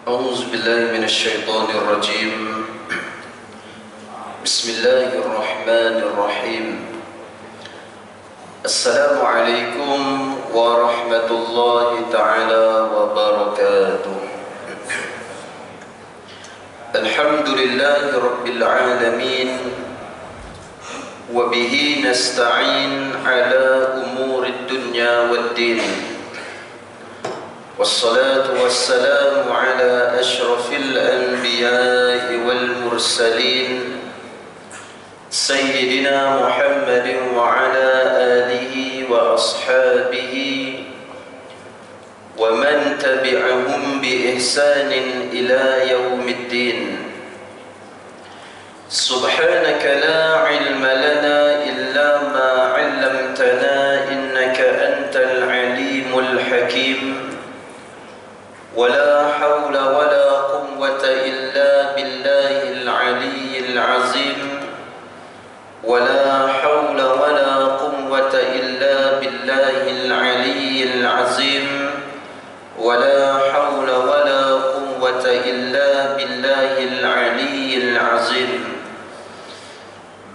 أعوذ بالله من الشيطان الرجيم. بسم الله الرحمن الرحيم. السلام عليكم ورحمة الله تعالى وبركاته. الحمد لله رب العالمين، وبه نستعين على أمور الدنيا والدين، والصلاة والسلام على أشرف الأنبياء والمرسلين سيدنا محمد وعلى آله وأصحابه ومن تبعهم بإحسان إلى يوم الدين. سبحانك لا علم لنا إلا ما علمتنا إنك أنت العليم الحكيم. ولا حول ولا قوة إلا بالله العلي العظيم. ولا حول ولا قوة إلا بالله العلي العظيم. ولا حول ولا قوة إلا بالله العلي العظيم.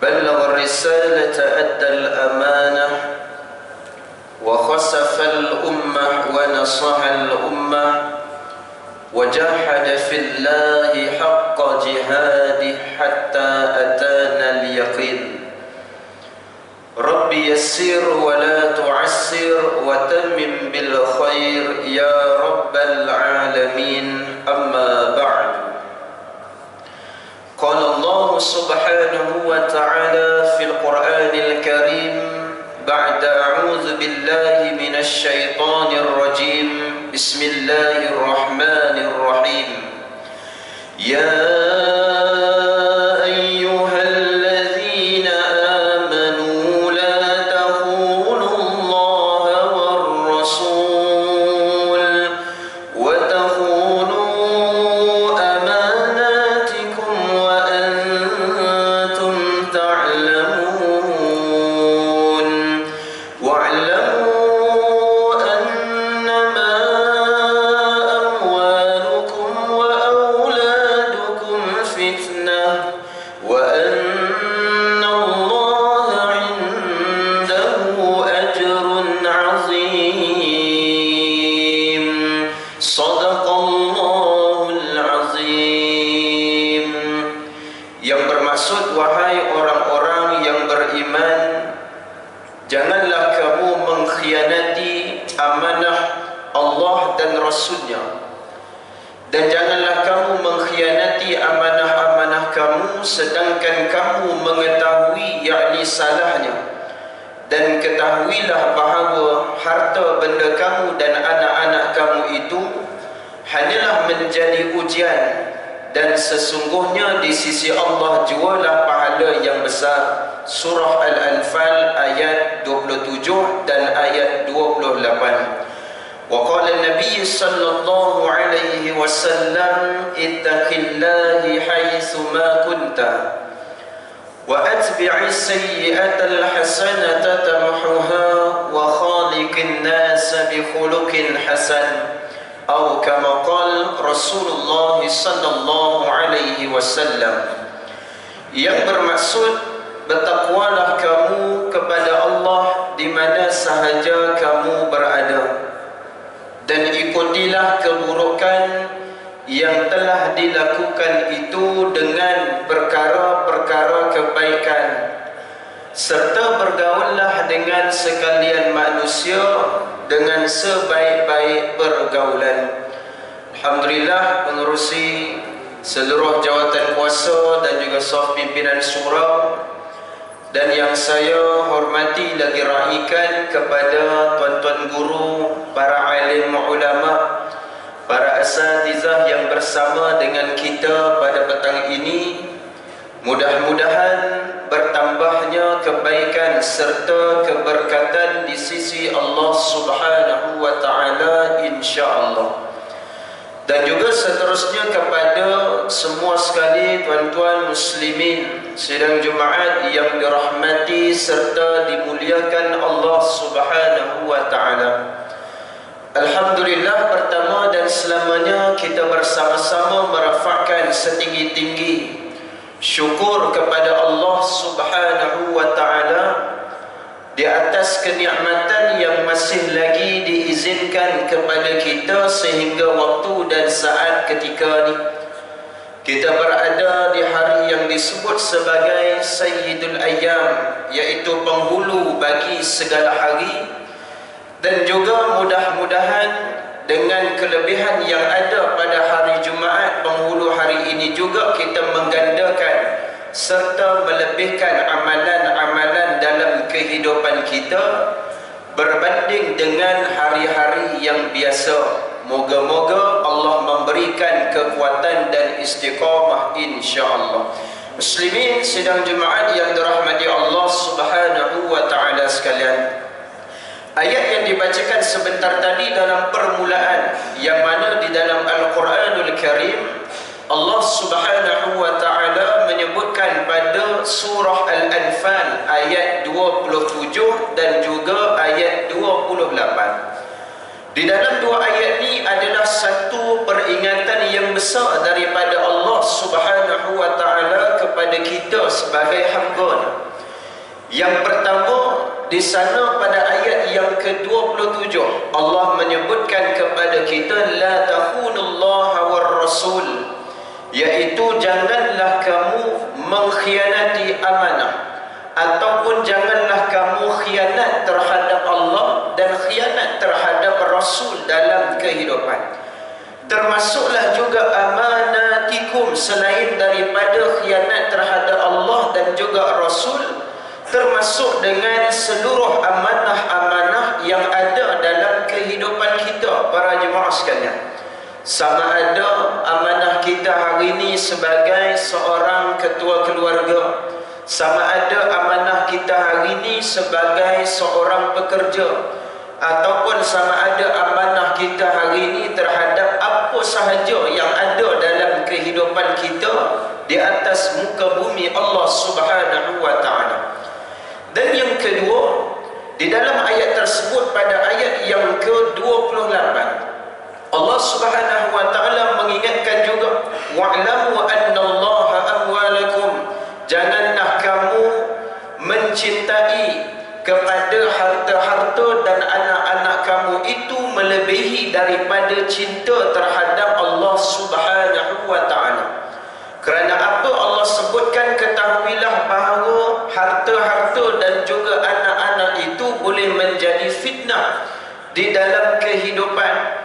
بلغ الرسالة أدى الأمانة وخسف الأمة ونصح الأمة وجاهد في الله حق جهاده حتى أتانا اليقين. رب يسر ولا تعسر وتمم بالخير يا رب العالمين. أما بعد، قال الله سبحانه وتعالى في القرآن الكريم بعد أعوذ بالله من الشيطان الرجيم بسم الله الرحمن الرحيم. يا أيها الذين آمنوا لا تخونوا الله والرسول وتخونوا أماناتكم وأنتم تعلمون. واعلموا أنما أموالكم وأولادكم فتنة وأن الله عنده أجر عظيم. صدق الله العظيم. Yang bermaksud, wahai orang-orang yang beriman, janganlah kamu mengkhianati amanah Allah dan Rasulnya, dan janganlah kamu mengkhianati amanah-amanah kamu sedangkan kamu mengetahui yakni salahnya. Dan ketahuilah bahawa harta benda kamu dan anak-anak kamu itu hanyalah menjadi ujian, dan sesungguhnya di sisi Allah jualah pahala yang besar. Surah Al-Anfal ayat 27 dan ayat 28. Wa qala an-nabiy sallallahu alaihi wasallam ittaqillahi haitsu ma kunta wa atbi'is sayyi'ata al-hasanata tamhuha wa khaliqin nas bi khuluqin hasan. Atau kama qala Rasulullah sallallahu alaihi wasallam. Yang bermaksud, bertakwalah kamu kepada Allah di mana sahaja kamu berada, dan ikutilah keburukan yang telah dilakukan itu dengan perkara-perkara kebaikan, serta bergaullah dengan sekalian manusia dengan sebaik-baik pergaulan. Alhamdulillah, pengerusi seluruh jawatan kuasa dan juga saf pimpinan surau, dan yang saya hormati lagi raikan kepada tuan-tuan guru, para alim ulama, para asatizah yang bersama dengan kita pada petang ini, mudah-mudahan bertambahnya kebaikan serta keberkatan di sisi Allah Subhanahu wa taala insya-Allah. Dan juga seterusnya kepada semua sekali tuan-tuan muslimin sidang Jumaat yang dirahmati serta dimuliakan Allah Subhanahu wa taala. Alhamdulillah, pertama dan selamanya kita bersama-sama merafakkan setinggi-tinggi syukur kepada Allah Subhanahu wa ta'ala di atas kenikmatan yang masih lagi diizinkan kepada kita sehingga waktu dan saat ketika ini kita berada di hari yang disebut sebagai Sayyidul Ayyam, iaitu penghulu bagi segala hari. Dan juga mudah-mudahan dengan kelebihan yang ada pada hari Jumaat penghulu hari ini juga kita menggandakan serta melebihkan amalan-amalan dalam kehidupan kita berbanding dengan hari-hari yang biasa. Moga-moga Allah memberikan kekuatan dan istiqamah insya-Allah. Muslimin sidang Jumaat yang dirahmati Allah Subhanahu wa ta'ala sekalian, ayat yang dibacakan sebentar tadi dalam permulaan, yang mana di dalam Al-Quranul Karim Allah Subhanahu wa ta'ala menyebutkan pada surah Al-Anfal ayat 27 dan juga ayat 28. Di dalam dua ayat ini adalah satu peringatan yang besar daripada Allah Subhanahu wa ta'ala kepada kita sebagai hamba. Yang pertama, di sana pada ayat yang ke-27 Allah menyebutkan kepada kita la takhunullaha war rasul, iaitu janganlah kamu mengkhianati amanah ataupun janganlah kamu khianat terhadap Allah dan khianat terhadap Rasul dalam kehidupan. Termasuklah juga amanatikum, selain daripada khianat terhadap Allah dan juga Rasul, termasuk dengan seluruh amanah-amanah yang ada dalam kehidupan kita para jemaah sekalian. Sama ada amanah kita hari ini sebagai seorang ketua keluarga, sama ada amanah kita hari ini sebagai seorang pekerja, ataupun sama ada amanah kita hari ini terhadap apa sahaja yang ada dalam kehidupan kita di atas muka bumi Allah Subhanahu wa ta'ala. Dan yang kedua, di dalam ayat tersebut pada ayat yang ke-28 Allah Subhanahu wa ta'ala mengingatkan juga wa'lamu annallaha amwalakum, janganlah kamu mencintai kepada harta-harta dan anak-anak kamu itu melebihi daripada cinta terhadap Allah Subhanahu wa ta'ala. Kerana apa Allah sebutkan? Ketahuilah bahawa harta-harta dan juga anak-anak itu boleh menjadi fitnah di dalam kehidupan.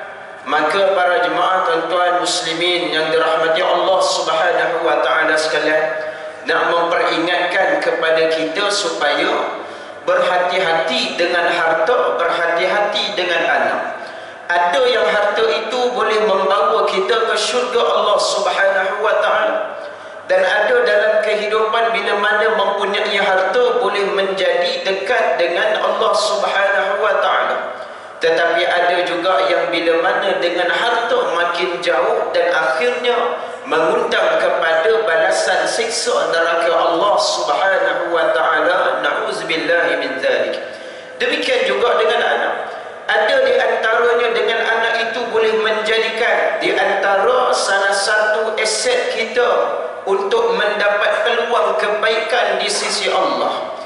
Maka para jemaah tuan-tuan muslimin yang dirahmati Allah Subhanahu wa ta'ala sekalian, nak memperingatkan kepada kita supaya berhati-hati dengan harta, berhati-hati dengan anak. Ada yang harta itu boleh membawa kita ke syurga Allah Subhanahu wa ta'ala, dan ada dalam kehidupan bila mana mempunyai harta boleh menjadi dekat dengan Allah Subhanahu wa ta'ala. Tetapi ada juga yang bila mana dengan harta makin jauh dan akhirnya mengundang kepada balasan siksa neraka Allah Subhanahu wa ta'ala. Na'udzubillahi min dzalik. Demikian juga dengan anak. Ada di antaranya dengan anak itu boleh menjadikan di antara salah satu aset kita untuk mendapat peluang kebaikan di sisi Allah.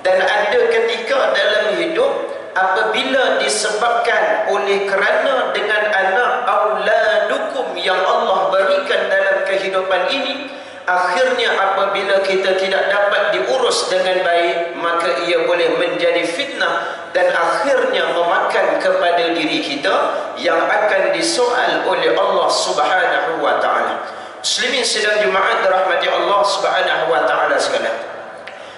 Dan ada ketika dalam hidup apabila disebabkan oleh kerana dengan anak auladukum yang Allah berikan dalam kehidupan ini, akhirnya apabila kita tidak dapat diurus dengan baik, maka ia boleh menjadi fitnah dan akhirnya memakan kepada diri kita yang akan disoal oleh Allah Subhanahu wa ta'ala. Muslimin sidang Jumaat dirahmati Allah Subhanahu wa ta'ala sekalian,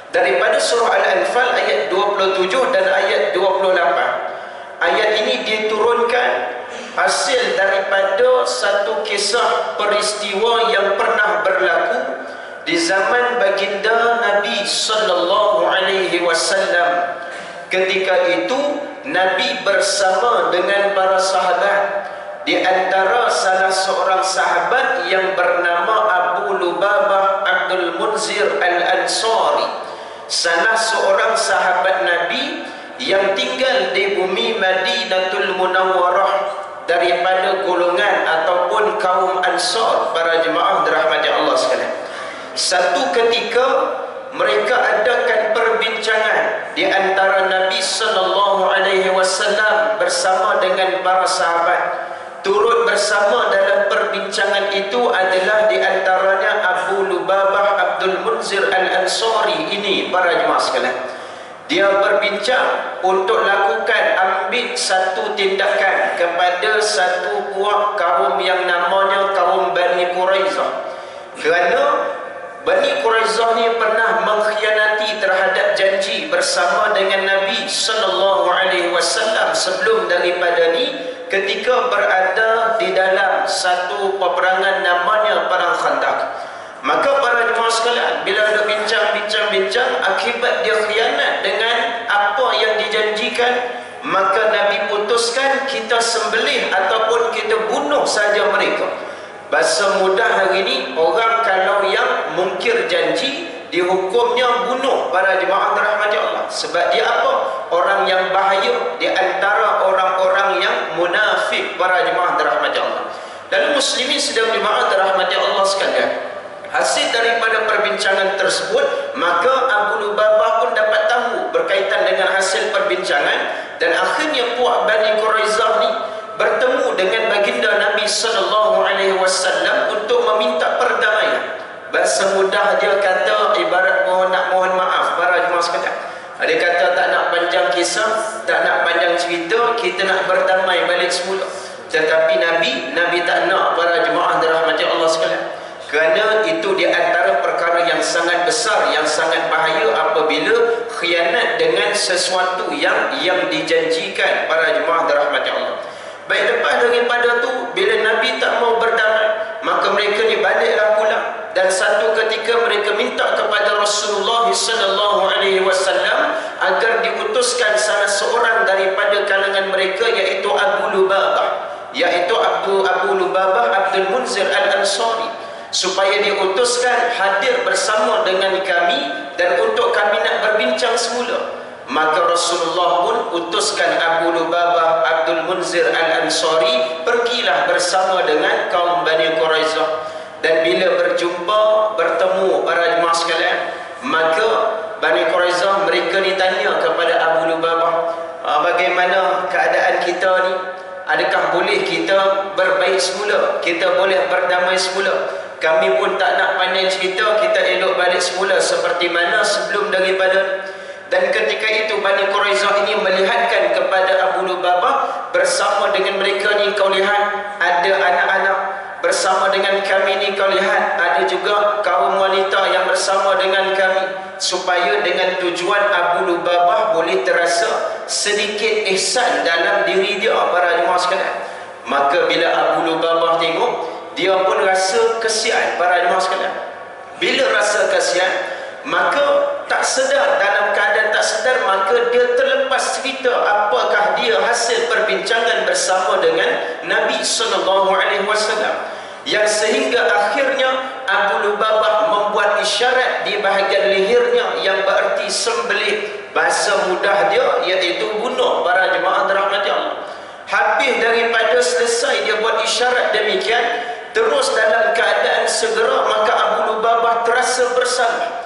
daripada surah Al-Anfal ayat 27 dan ayat 28. Ayat ini diturunkan hasil daripada satu kisah peristiwa yang pernah berlaku di zaman baginda Nabi sallallahu alaihi wasallam. Ketika itu Nabi bersama dengan para sahabat, di antara salah seorang sahabat yang bernama Abu Lubabah Abdul Munzir Al-Ansari, salah seorang sahabat Nabi yang tinggal di bumi Madinatul Munawwarah daripada golongan ataupun kaum Ansar, para jemaah dirahmati Allah sekalian. Satu ketika mereka adakan perbincangan di antara Nabi sallallahu alaihi wasallam bersama dengan para sahabat. Turut bersama dalam perbincangan itu adalah di antaranya Abu Lubabah Abdul Munzir Al-Ansari ini, para jemaah sekalian. Dia berbincang untuk lakukan ambil satu tindakan kepada satu puak kaum yang namanya kaum Bani Quraizah. Kerana Bani Quraizah ni pernah mengkhianati terhadap janji bersama dengan Nabi sallallahu alaihi wasallam sebelum daripada ni, ketika berada di dalam satu peperangan namanya Perang Khandaq. Maka para jemaah sekalian, bila ada bincang-bincang akibat dia khianat dengan apa yang dijanjikan, maka Nabi putuskan kita sembelih ataupun kita bunuh saja mereka. Bahasa mudah hari ini, orang kalau yang mungkir janji dihukumnya bunuh, para jemaah rahmati Allah. Sebab dia apa? Orang yang bahaya di antara orang-orang yang munafik, para jemaah rahmati Allah. Lalu muslimin sedang jemaah rahmati Allah sekalian, hasil daripada perbincangan tersebut, maka Abu Lubabah pun dapat tahu berkaitan dengan hasil perbincangan, dan akhirnya puak Bani Quraizah ni bertemu dengan baginda Nabi sallallahu alaihi wasallam untuk meminta perdamaian. Bahasa mudah dia kata, ibarat mohon maaf, para jemaah sekalian. Dia kata tak nak panjang kisah, tak nak panjang cerita, kita nak berdamai balik semula. Tetapi Nabi tak nak, para jemaah dirahmati Allah sekalian. Kerana itu di antara perkara yang sangat besar, yang sangat bahaya apabila khianat dengan sesuatu yang dijanjikan, para jemaah dirahmati Allah. Baik, lepas daripada tu, bila Nabi tak mau berdamai, maka mereka ni baliklah pulang. Dan satu ketika mereka minta kepada Rasulullah sallallahu alaihi wasallam agar diutuskan salah seorang daripada kalangan mereka, iaitu Abu Lubabah, iaitu Abu Lubabah Abdul Munzir Al-Ansari, supaya diutuskan hadir bersama dengan kami dan untuk kami nak berbincang semula. Maka Rasulullah pun utuskan Abu Lubabah Abdul Munzir Al-Ansari, pergilah bersama dengan kaum Bani Quraizah. Dan bila bertemu para jemaah sekalian, maka Bani Quraizah mereka ni tanya kepada Abu Lubabah, bagaimana keadaan kita ni? Adakah boleh kita berbaik semula? Kita boleh berdamai semula? Kami pun tak nak panjang cerita, kita elok balik semula seperti mana sebelum daripada. Dan ketika itu Bani Quraizah ini melihatkan kepada Abu Lubabah, bersama dengan mereka ni kau lihat ada anak-anak, bersama dengan kami ni kau lihat ada juga kaum wanita yang bersama dengan kami, supaya dengan tujuan Abu Lubabah boleh terasa sedikit ihsan dalam diri dia, para jemaah sekalian. Maka bila Abu Lubabah tengok, dia pun rasa kesian, para jemaah sekalian. Bila rasa kesian, maka tak sedar, dalam keadaan tak sedar, maka dia terlepas cerita apakah dia hasil perbincangan bersama dengan Nabi sallallahu alaihi wasallam, yang sehingga akhirnya Abu Lubabah membuat isyarat di bahagian lehernya yang berarti sembelih. Bahasa mudah dia iaitu bunuh, para jemaah dirahmati Allah. Habis daripada selesai dia buat isyarat demikian, terus dalam keadaan segera, maka Abu Lubabah terasa bersalah.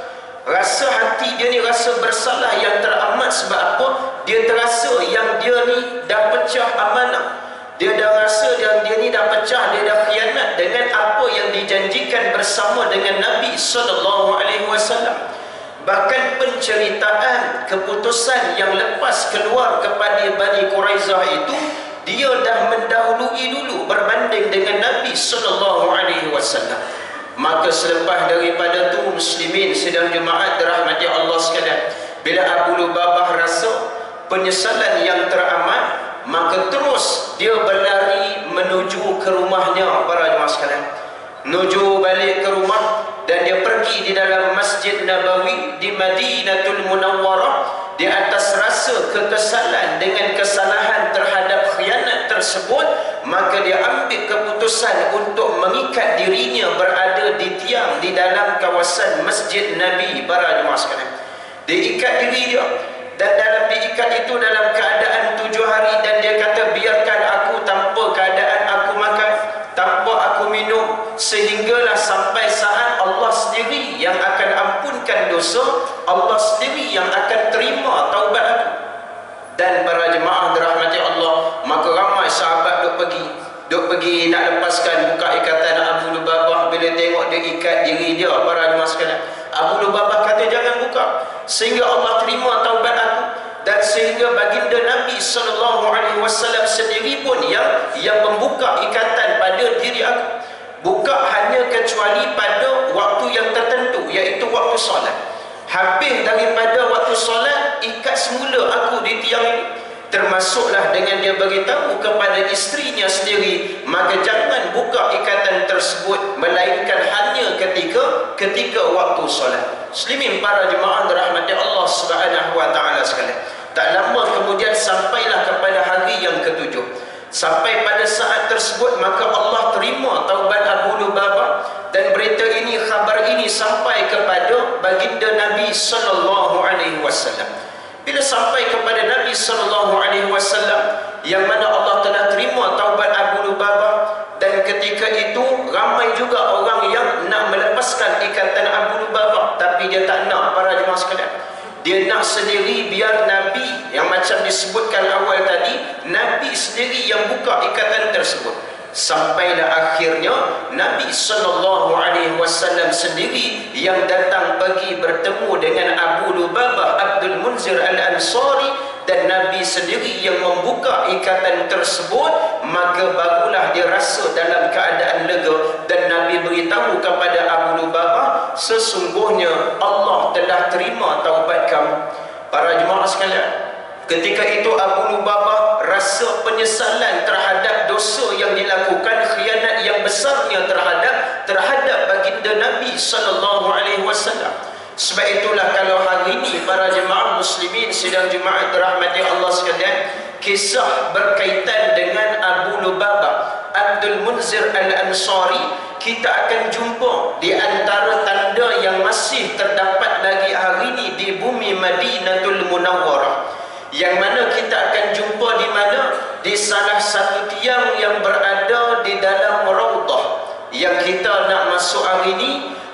Rasa hati dia ni rasa bersalah yang teramat. Sebab apa? Dia terasa yang dia ni dah pecah amanah. Dia dah rasa yang dia ni dah pecah, dia dah khianat dengan apa yang dijanjikan bersama dengan Nabi sallallahu alaihi wasallam. Bahkan penceritaan keputusan yang lepas keluar kepada Bani Quraizah itu, dia dah mendahului dulu berbanding dengan Nabi sallallahu alaihi wasallam. Maka selepas daripada tu, muslimin sedang jemaat dirahmati Allah sekalian, bila Abu Lubabah rasa penyesalan yang teramat, maka terus dia berlari menuju ke rumahnya, para jemaah sekalian. Menuju balik ke rumah, dan dia pergi di dalam Masjid Nabawi di Madinatul Munawwarah di atas rasa kekesalan dengan kesalahan terhadap khianat tersebut. Maka dia ambil keputusan untuk mengikat dirinya berada di tiang di dalam kawasan Masjid Nabi, para jemaah sekalian. Dia ikat diri dia, dan dalam diikat itu dalam keadaan 7 hari, dan dia kata biarkan aku tanpa keadaan aku makan, tanpa aku minum, sehinggalah sampai saat Allah sendiri yang akan ampunkan dosa, Allah sendiri yang akan terima taubat aku. Dan para jemaah dirahmati Allah, maka ramai sahabat duk pergi nak lepaskan buka ikatan Abu Lubabah. Bila tengok dia ikat diri dia, para jemaah sekalian, Abu Lubabah kata jangan buka sehingga Allah terima taubat aku. Dan sehingga baginda Nabi SAW sendiri pun yang membuka ikatan pada diri aku. Buka hanya kecuali pada waktu yang tertentu, iaitu waktu solat. Habis daripada waktu solat, ikat semula aku di tiang ini. Termasuklah dengan dia beritahu kepada isterinya sendiri, maka jangan buka ikatan tersebut melainkan hanya ketika waktu solat. Muslimin para jemaah dirahmati Allah Subhanahu wa taala sekalian. Tak lama kemudian sampailah kepada hari yang ketujuh. Sampai pada saat tersebut maka Allah terima taubat Abu Lubabah, dan berita ini, khabar ini sampai kepada baginda Nabi sallallahu alaihi wasallam. Bila sampai kepada Nabi sallallahu alaihi wasallam, yang mana Allah telah terima taubat Abu Lubabah, dan ketika itu ramai juga orang yang nak melepaskan ikatan Abu Lubabah, tapi dia tak nak, para jemaah sekalian. Dia nak sendiri biar Nabi, yang macam disebutkan awal tadi, Nabi sendiri yang buka ikatan tersebut. Sampailah akhirnya Nabi SAW sendiri yang datang pergi bertemu dengan Abu Lubabah Abdul Munzir Al-Ansari, dan Nabi sendiri yang membuka ikatan tersebut. Maka barulah dia rasa dalam keadaan lega, dan Nabi beritahu kepada Abu Lubabah, sesungguhnya Allah telah terima taubat kamu. Para jemaah sekalian, ketika itu Abu Lubabah rasa penyesalan terhadap dosa yang dilakukan, khianat yang besarnya terhadap baginda Nabi sallallahu alaihi wasallam. Sebab itulah kalau hari ini para jemaah muslimin sidang Jumaat dirahmati Allah sekalian, kisah berkaitan dengan Abu Lubabah Abdul Munzir Al-Ansari, kita akan jumpa di antara tanda yang masih terdapat lagi hari ini di bumi Madinatul Munawwarah, yang mana kita akan jumpa di mana? Di salah satu tiang yang berada di dalam Raudah, yang kita nak masuk hari ini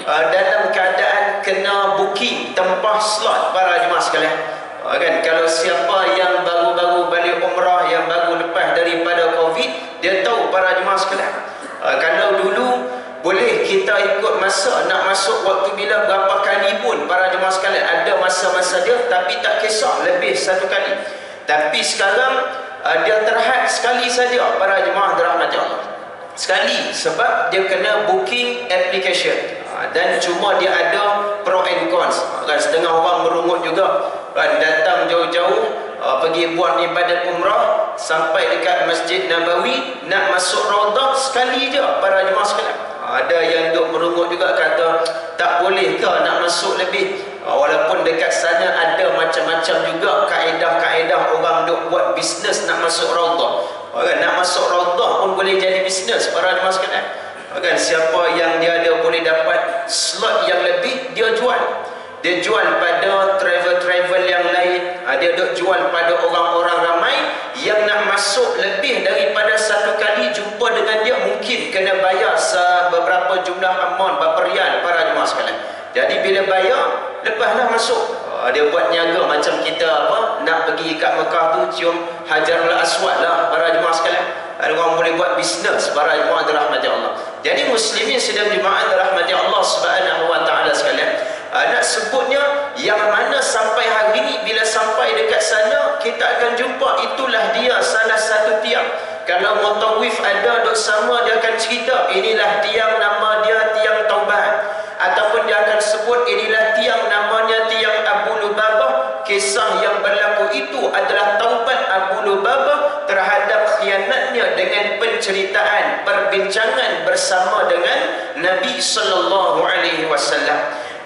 dalam keadaan kena booking tempah slot, para jemaah sekalian. Kan, kalau siapa yang baru-baru balik umrah, yang baru lepas daripada Covid, dia tahu, para jemaah sekalian, kalau dulu boleh kita ikut masa nak masuk waktu bila berapa kali pun, para jemaah sekalian, ada masa-masa dia, tapi tak kisah lebih satu kali. Tapi sekarang dia terhad sekali saja, para jemaah dirahmati Allah. Sekali, sebab dia kena booking application, dan cuma dia ada pro and cons. Kan, setengah orang merungut juga, kan, datang jauh-jauh pergi buat ibadat umrah, sampai dekat Masjid Nabawi, nak masuk Raudah sekali je, para jemaah sekalian. Ada yang duk merungut juga, kata tak boleh ke nak masuk lebih, walaupun dekat sana ada macam-macam juga kaedah-kaedah orang duk buat bisnes nak masuk Raudah. Nak masuk Raudah pun boleh jadi bisnes, para jemaah sekalian. Kan, siapa yang dia ada boleh dapat slot yang lebih, dia jual. Dia jual pada travel-travel yang lain, dia duk jual pada orang-orang ramai yang nak masuk lebih daripada satu kali jumpa dengan dia, mungkin kena bayar beberapa jumlah amount, berapa rial, para jemaah sekalian. Jadi bila bayar, lepaslah masuk. Dia buat niaga macam kita nak pergi kat Mekah tu cium Hajarul Aswad lah, para jemaah sekalian. Ada orang boleh buat bisnes, para jemaah dirahmati Allah. Jadi muslimin sidang Jumaat dirahmati Allah Subhanahu wa taala sekalian, nak sebutnya yang mana sampai hari ini, bila sampai dekat sana, kita akan jumpa itulah dia salah satu tiang. Kalau mutawif ada duk sama, dia akan cerita inilah tiang, nama dia tiang taubat, ataupun dia akan sebut inilah tiang, namanya tiang Abu Lubabah. Kisah yang berlaku itu adalah taubat Abu Lubabah terhadap khianatnya dengan penceritaan, perbincangan bersama dengan Nabi sallallahu alaihi wasallam.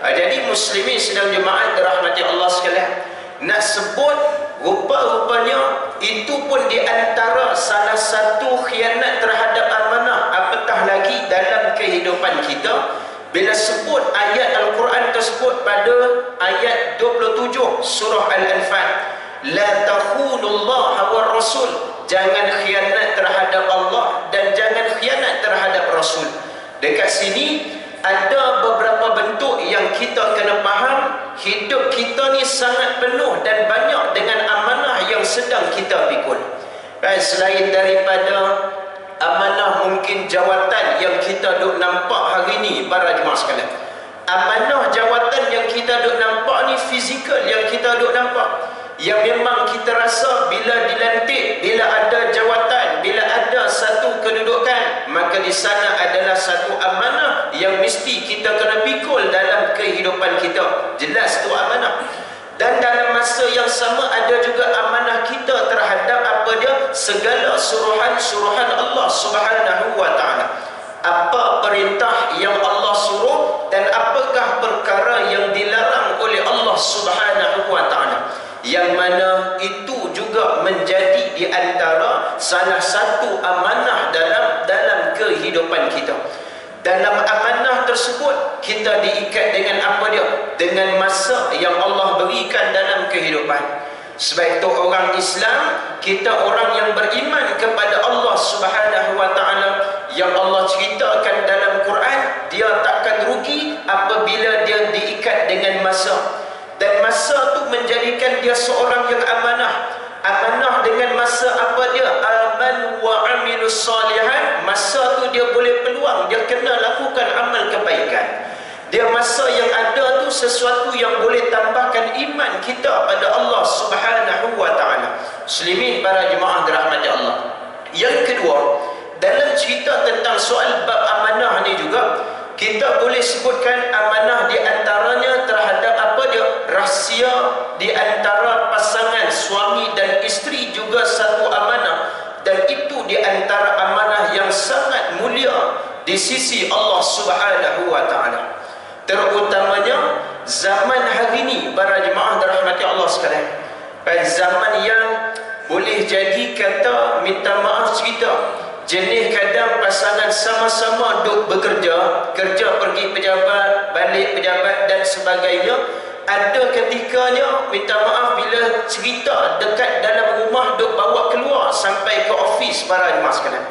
Jadi muslimin sedang jemaat dirahmati Allah sekalian, nak sebut rupa-rupanya itu pun di antara salah satu khianat terhadap amanah, apatah lagi dalam kehidupan kita. bila sebut ayat Al-Quran tersebut pada ayat 27 surah Al-Anfal, la takhunullaha war rasul, jangan khianat terhadap Allah dan jangan khianat terhadap Rasul. Dekat sini ada beberapa bentuk yang kita kena faham. Hidup kita ni sangat penuh dan banyak dengan amanah yang sedang kita pikul. Selain daripada amanah mungkin jawatan yang kita duk nampak hari ni para jemaah sekalian, amanah jawatan yang kita duk nampak ni fizikal yang kita duk nampak, yang memang kita rasa bila dilantik, bila ada jawatan, bila ada satu kedudukan, maka di sana adalah satu amanah yang mesti kita kena pikul dalam kehidupan kita. Jelas tu amanah. Dan dalam masa yang sama ada juga amanah kita terhadap apa dia? Segala suruhan-suruhan Allah Subhanahu wa ta'ala. Apa perintah yang Allah suruh dan apakah perkara yang dilarang oleh Allah Subhanahu wa ta'ala, yang mana itu juga menjadi di antara salah satu amanah dalam kehidupan kita. Dalam amanah tersebut kita diikat dengan apa dia? Dengan masa yang Allah berikan dalam kehidupan. Sebab itu orang Islam, kita orang yang beriman kepada Allah Subhanahu wa ta'ala, yang Allah ceritakan dalam Quran, dia takkan rugi apabila dia diikat dengan masa. Dan masa tu menjadikan dia seorang yang amanah. Amanah dengan masa apa dia? Aman wa amilus salihat. Masa tu dia boleh peluang, dia kena lakukan amal kebaikan. Dia masa yang ada tu sesuatu yang boleh tambahkan iman kita pada Allah Subhanahu wa ta'ala. Muslimin para jemaah dirahmati Allah. Yang kedua, dalam cerita tentang soal bab amanah ni juga, kita boleh sebutkan amanah di antaranya terhadap apa dia? Rahsia di antara pasangan suami dan isteri juga satu amanah. Dan itu di antara amanah yang sangat mulia di sisi Allah Subhanahu wa ta'ala. Terutamanya zaman hari ini para jemaah dirahmati Allah sekalian. Zaman yang boleh jadi kata, minta maaf cerita, jenis kadang pasangan sama-sama duk bekerja, kerja pergi pejabat, balik pejabat dan sebagainya. Ada ketikanya, minta maaf, bila cerita dekat dalam rumah duk bawa keluar sampai ke ofis para jemaah sekalian.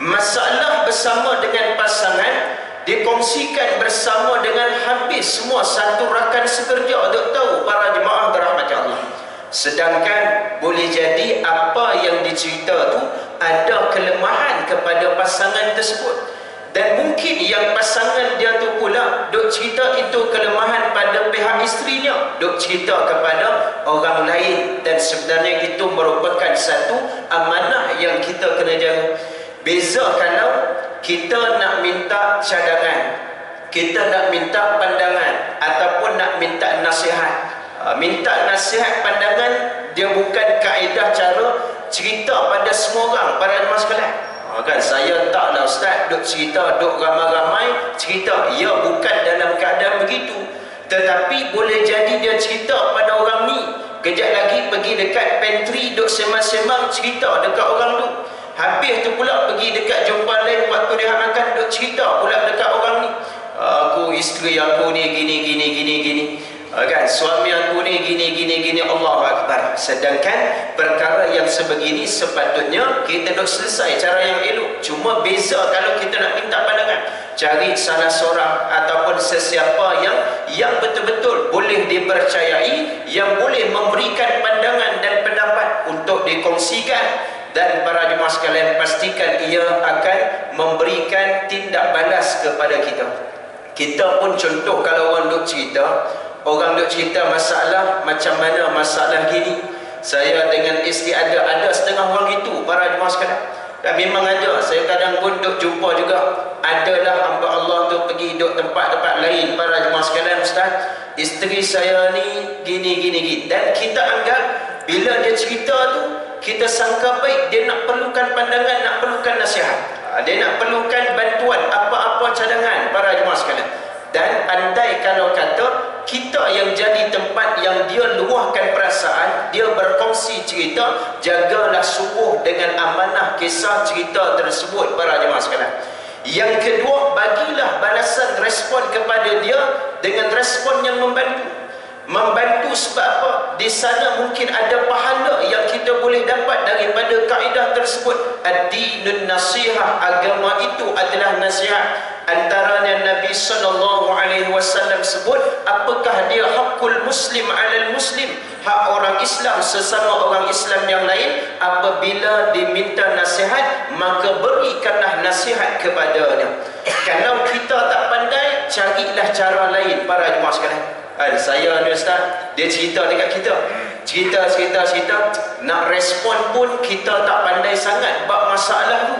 Masalah bersama dengan pasangan dikongsikan bersama dengan habis semua satu rakan sekerja. Duk tahu para jemaah dirahmati Allah. Sedangkan boleh jadi apa yang dicerita tu ada kelemahan kepada pasangan tersebut. Dan mungkin yang pasangan dia tu pula duk cerita itu kelemahan pada pihak isterinya, duk cerita kepada orang lain. Dan sebenarnya itu merupakan satu amanah yang kita kena jaga. Beza kalau kita nak minta cadangan, kita nak minta pandangan, ataupun nak minta nasihat. Minta nasihat, pandangan, dia bukan kaedah cara cerita pada semua orang para jemaah sekalian. Kan saya taklah ustaz duk cerita, duk ramai-ramai cerita. Ya, bukan dalam keadaan begitu. Tetapi boleh jadi dia cerita pada orang ni, kejap lagi pergi dekat pantry duk semang-semang cerita dekat orang tu. Habis tu pula pergi dekat jumpa lain waktu dia makan duk cerita pula dekat orang ni. Aku, isteri aku ni gini. Kan suami aku ni gini, Allahu Akbar. Sedangkan perkara yang sebegini sepatutnya kita duk selesai cara yang elok. Cuma beza kalau kita nak minta pandangan, cari salah seorang ataupun sesiapa yang betul-betul boleh dipercayai, yang boleh memberikan pandangan dan pendapat untuk dikongsikan. Dan para jemaah sekalian, pastikan ia akan memberikan tindak balas kepada kita. Kita pun contoh, kalau orang duk cerita, masalah macam mana, masalah gini, saya dengan isteri ada setengah orang itu para jemaah sekalian. Dan memang ada, saya kadang pun duk jumpa juga, adalah hamba Allah tu pergi duk tempat-tempat lain para jemaah sekalian, ustaz, isteri saya ni gini. Dan kita anggap bila dia cerita tu, kita sangka baik, dia nak perlukan pandangan, nak perlukan nasihat, dia nak perlukan bantuan, apa-apa cadangan para jemaah sekalian. Dan andai kalau kata kita yang jadi tempat yang dia luahkan perasaan, dia berkongsi cerita, jagalah sungguh dengan amanah kisah cerita tersebut para jemaah sekalian. Yang kedua, bagilah balasan respon kepada itu sebab apa? Di sana mungkin ada pahala yang kita boleh dapat daripada kaedah tersebut. Ad-dinun nasihah, agama itu adalah nasihat. Antaranya Nabi SAW sebut, apakah dia hakul muslim alal muslim, hak orang Islam sesama orang Islam yang lain. Apabila diminta nasihat, maka berikanlah nasihat kepadanya. Kalau kita tak pandai, carilah cara lain. Para jemaah sekalian, saya ni ustaz, dia cerita dekat kita, cerita, nak respon pun kita tak pandai sangat bab masalah tu,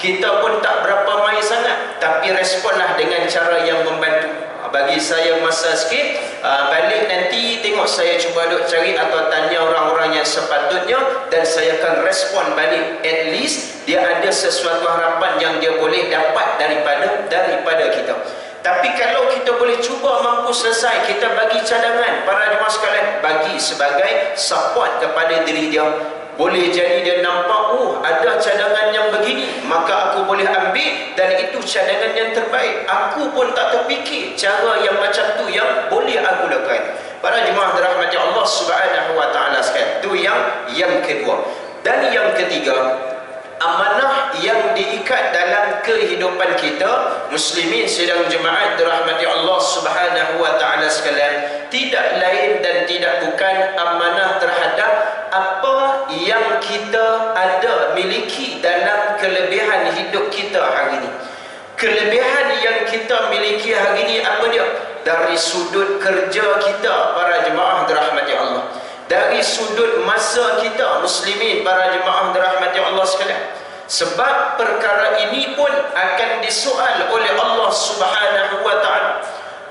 kita pun tak berapa main sangat, tapi responlah dengan cara yang membantu. Bagi saya masa sikit, balik nanti tengok, saya cuba duk cari atau tanya orang-orang yang sepatutnya, dan saya akan respon balik. At least dia ada sesuatu harapan yang dia boleh dapat daripada kita. Tapi kalau kita boleh cuba mampu selesai, kita bagi cadangan. Para jemaah sekalian, bagi sebagai support kepada diri dia. Boleh jadi dia nampak, ada cadangan yang begini, maka aku boleh ambil, dan itu cadangan yang terbaik. Aku pun tak terfikir cara yang macam tu yang boleh aku lakukan. Para jemaah dirahmati Allah Subhanahu wa taala sekalian, itu yang kedua. Dan yang ketiga, amanah yang diikat dalam kehidupan kita muslimin sidang jemaat dirahmati Allah Subhanahu wa taala sekalian, tidak lain dan tidak bukan amanah terhadap apa yang kita ada miliki dalam kelebihan hidup kita hari ini. Kelebihan yang kita miliki hari ini apa dia? Dari sudut kerja kita, para jemaah dirahmati Allah, dari sudut masa kita muslimin, para jemaah dirahmati Allah sekalian. Sebab perkara ini pun akan disoal oleh Allah Subhanahu wa taala.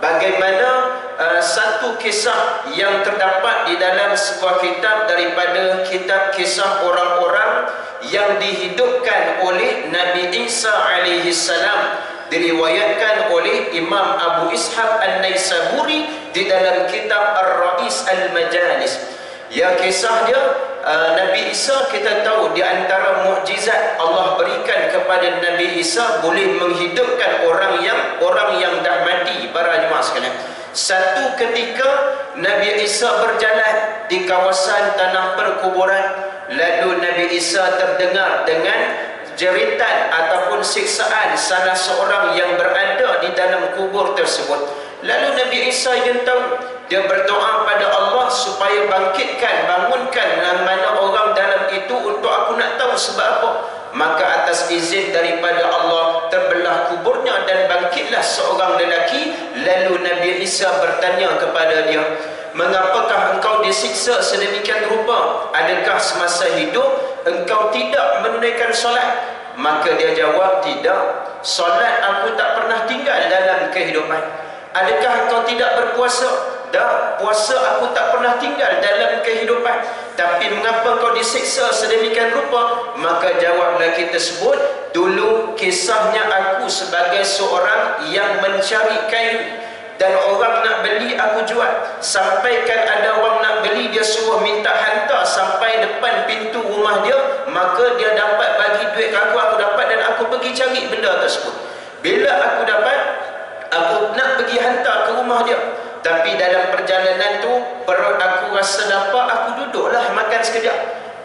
Bagaimana satu kisah yang terdapat di dalam sebuah kitab daripada kitab kisah orang-orang yang dihidupkan oleh Nabi Isa alaihi salam, diriwayatkan oleh Imam Abu Ishaq An-Naisaburi di dalam kitab Ar-Rais Al-Majalis. Ya, kisah dia, Nabi Isa kita tahu di antara mukjizat Allah berikan kepada Nabi Isa, boleh menghidupkan orang yang dah mati. Para jemaah sekalian, satu ketika Nabi Isa berjalan di kawasan tanah perkuburan, lalu Nabi Isa terdengar dengan jeritan ataupun siksaan salah seorang yang berada di dalam kubur tersebut. Lalu Nabi Isa yang tahu, dia berdoa pada Allah supaya bangunkan mana orang dalam itu untuk aku nak tahu sebab apa. Maka atas izin daripada Allah, terbelah kuburnya dan bangkitlah seorang lelaki. Lalu Nabi Isa bertanya kepada dia, mengapakah engkau disiksa sedemikian rupa? Adakah semasa hidup engkau tidak menunaikan solat? Maka dia jawab, tidak, solat aku tak pernah tinggal dalam kehidupan. Adakah engkau tidak berpuasa? Dah, puasa aku tak pernah tinggal dalam kehidupan. Tapi mengapa engkau disiksa sedemikian rupa? Maka jawab lelaki tersebut, dulu kisahnya aku sebagai seorang yang mencari kayu, dan orang nak beli aku jual. Sampaikan ada orang nak beli, dia suruh minta hantar sampai depan pintu rumah dia, maka dia dapat bagi duit aku dapat, dan aku pergi cari benda tersebut. Bila aku dapat, aku nak pergi hantar ke rumah dia. Tapi dalam perjalanan tu, perut aku rasa lapar, aku duduklah makan sekejap.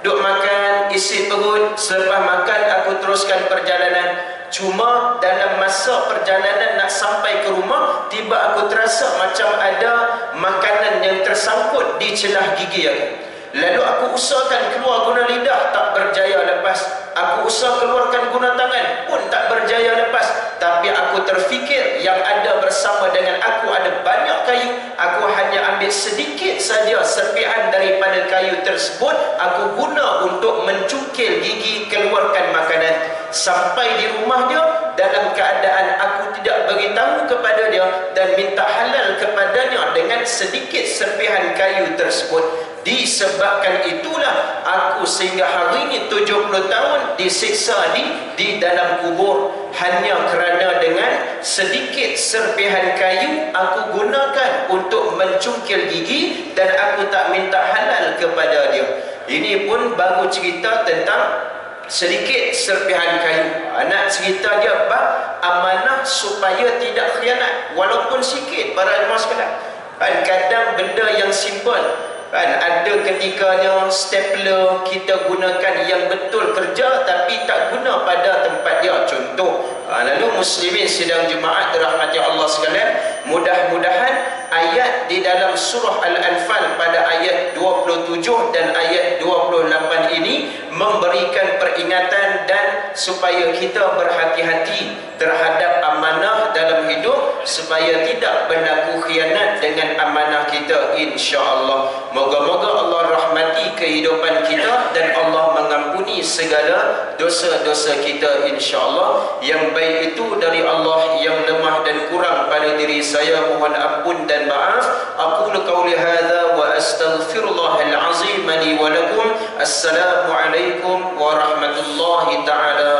Duduk makan, isi perut. Selepas makan, aku teruskan perjalanan. Cuma dalam masa perjalanan nak sampai ke rumah, tiba aku terasa macam ada makanan yang tersangkut di celah gigi aku. Lalu aku usahakan keluar guna lidah, tak berjaya lepas. Aku usaha keluarkan guna tangan, pun tak berjaya lepas. Tapi aku terfikir yang ada bersama dengan aku ada banyak kayu. Aku hanya ambil sedikit saja serpihan daripada kayu tersebut, aku guna untuk mencungkil gigi keluarkan makanan. Sampai di rumah dia, dalam keadaan aku tidak beritahu kepada dia dan minta halal kepadanya dengan sedikit serpihan kayu tersebut. Disebabkan itulah aku sehingga hari ini 70 tahun disiksa di dalam kubur, hanya kerana dengan sedikit serpihan kayu aku gunakan untuk mencungkil gigi, dan aku tak minta halal kepada dia. Ini pun baru cerita tentang sedikit serpihan kayu. Nak cerita dia bab amanah supaya tidak khianat, walaupun sikit. Para jemaah sekalian, Kadang benda yang simple, ada ketikanya stapler kita gunakan yang betul kerja tapi tak guna pada tempat dia. Contoh, lalu muslimin sidang jemaat dirahmati Allah sekalian, mudah-mudahan ayat di dalam surah Al-Anfal pada ayat 27 dan ayat 28 ini memberikan peringatan dan supaya kita berhati-hati terhadap amanah dalam hidup, supaya tidak berlaku khianat dengan amanah kita, insya-Allah. Moga-moga Allah rahmati kehidupan kita dan Allah mengampuni segala dosa-dosa kita, insya-Allah. Yang baik itu dari Allah, yang lemah dan kurang pada diri saya mohon ampun dan maaf. Aqulu qawli hadza wa astaghfirullahal azim li wa lakum. Assalamualaikum warahmatullahi taala